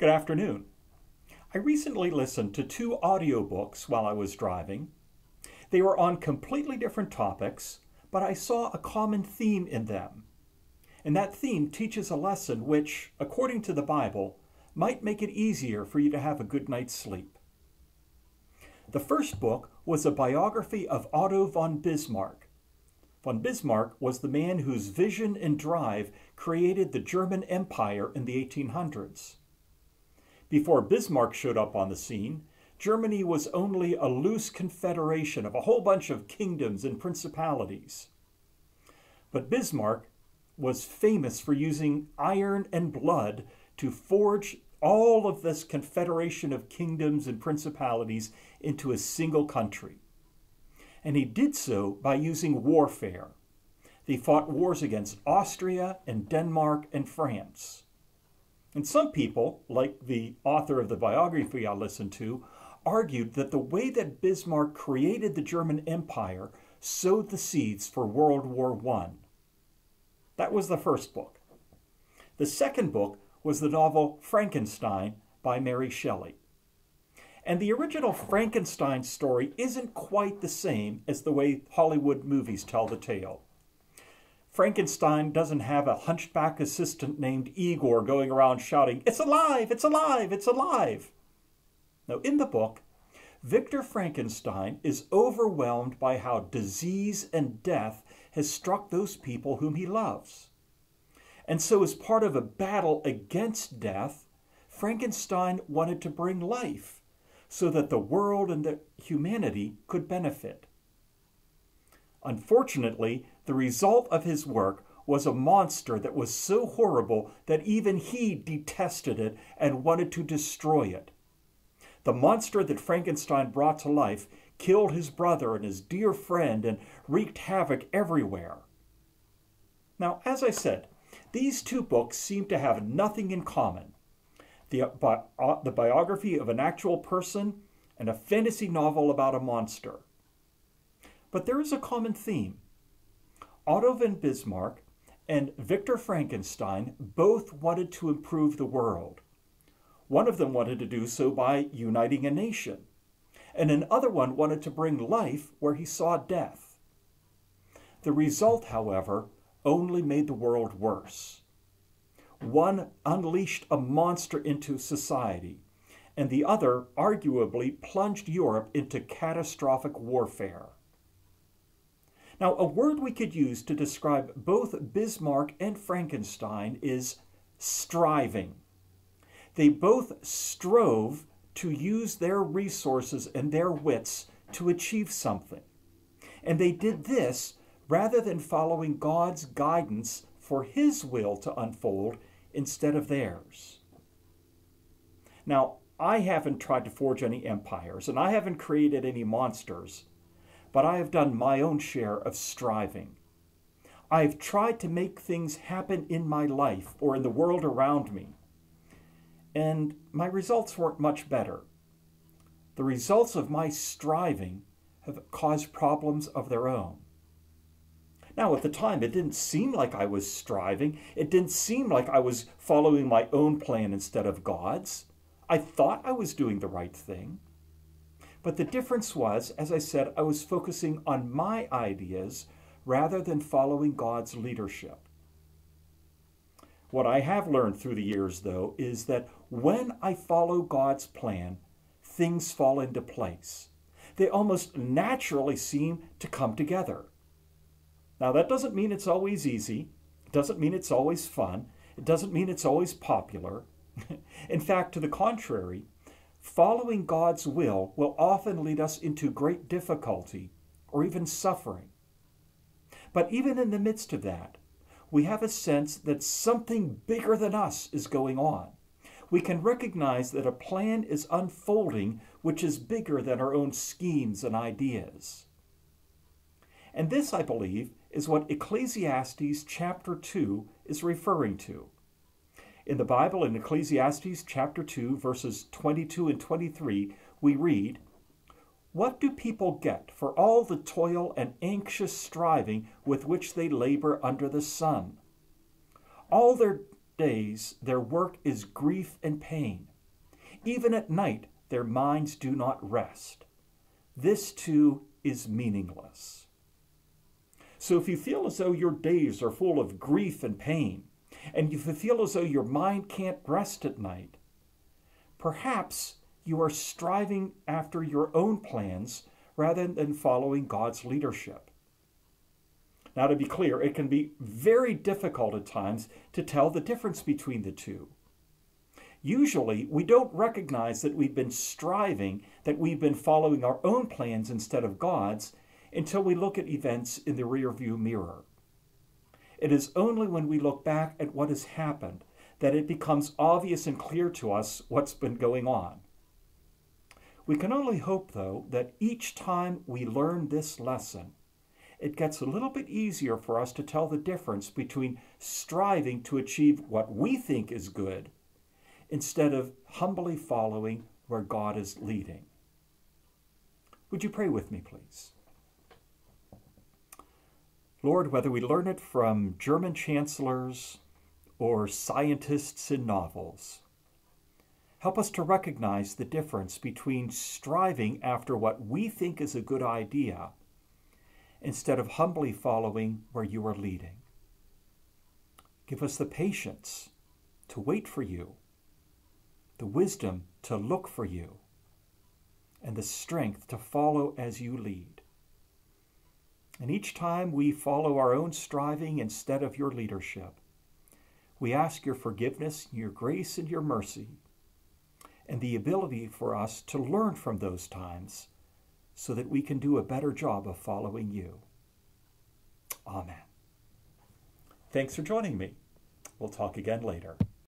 Good afternoon. I recently listened to two audiobooks while I was driving. They were on completely different topics, but I saw a common theme in them. And that theme teaches a lesson which, according to the Bible, might make it easier for you to have a good night's sleep. The first book was a biography of Otto von Bismarck. Von Bismarck was the man whose vision and drive created the German Empire in the 1800s. Before Bismarck showed up on the scene, Germany was only a loose confederation of a whole bunch of kingdoms and principalities. But Bismarck was famous for using iron and blood to forge all of this confederation of kingdoms and principalities into a single country. And he did so by using warfare. They fought wars against Austria and Denmark and France. And some people, like the author of the biography I listened to, argued that the way that Bismarck created the German Empire sowed the seeds for World War I. That was the first book. The second book was the novel Frankenstein by Mary Shelley. And the original Frankenstein story isn't quite the same as the way Hollywood movies tell the tale. Frankenstein doesn't have a hunchback assistant named Igor going around shouting, "It's alive! It's alive! It's alive!" Now, in the book, Victor Frankenstein is overwhelmed by how disease and death has struck those people whom he loves. And so, as part of a battle against death, Frankenstein wanted to bring life so that the world and the humanity could benefit. Unfortunately, the result of his work was a monster that was so horrible that even he detested it and wanted to destroy it. The monster that Frankenstein brought to life killed his brother and his dear friend and wreaked havoc everywhere. Now, as I said, these two books seem to have nothing in common. The biography of an actual person and a fantasy novel about a monster. But there is a common theme. Otto von Bismarck and Victor Frankenstein both wanted to improve the world. One of them wanted to do so by uniting a nation, and another one wanted to bring life where he saw death. The result, however, only made the world worse. One unleashed a monster into society, and the other arguably plunged Europe into catastrophic warfare. Now, a word we could use to describe both Bismarck and Frankenstein is striving. They both strove to use their resources and their wits to achieve something. And they did this rather than following God's guidance for His will to unfold instead of theirs. Now, I haven't tried to forge any empires, and I haven't created any monsters, but I have done my own share of striving. I have tried to make things happen in my life or in the world around me, and my results weren't much better. The results of my striving have caused problems of their own. Now, at the time, it didn't seem like I was striving. It didn't seem like I was following my own plan instead of God's. I thought I was doing the right thing. But the difference was, as I said, I was focusing on my ideas rather than following God's leadership. What I have learned through the years, though, is that when I follow God's plan, things fall into place. They almost naturally seem to come together. Now, that doesn't mean it's always easy. It doesn't mean it's always fun. It doesn't mean it's always popular. In fact, to the contrary, following God's will often lead us into great difficulty or even suffering. But even in the midst of that, we have a sense that something bigger than us is going on. We can recognize that a plan is unfolding which is bigger than our own schemes and ideas. And this, I believe, is what Ecclesiastes chapter 2 is referring to. In the Bible, in Ecclesiastes chapter 2, verses 22 and 23, we read, "What do people get for all the toil and anxious striving with which they labor under the sun? All their days their work is grief and pain. Even at night their minds do not rest. This too is meaningless. So if you feel as though your days are full of grief and pain, and if you feel as though your mind can't rest at night, perhaps you are striving after your own plans rather than following God's leadership. Now, to be clear, it can be very difficult at times to tell the difference between the two. Usually, we don't recognize that we've been striving, that we've been following our own plans instead of God's, until we look at events in the rearview mirror. It is only when we look back at what has happened that it becomes obvious and clear to us what's been going on. We can only hope, though, that each time we learn this lesson, it gets a little bit easier for us to tell the difference between striving to achieve what we think is good instead of humbly following where God is leading. Would you pray with me, please? Lord, whether we learn it from German chancellors or scientists in novels, help us to recognize the difference between striving after what we think is a good idea instead of humbly following where you are leading. Give us the patience to wait for you, the wisdom to look for you, and the strength to follow as you lead. And each time we follow our own striving instead of your leadership, we ask your forgiveness, your grace, and your mercy, and the ability for us to learn from those times so that we can do a better job of following you. Amen. Thanks for joining me. We'll talk again later.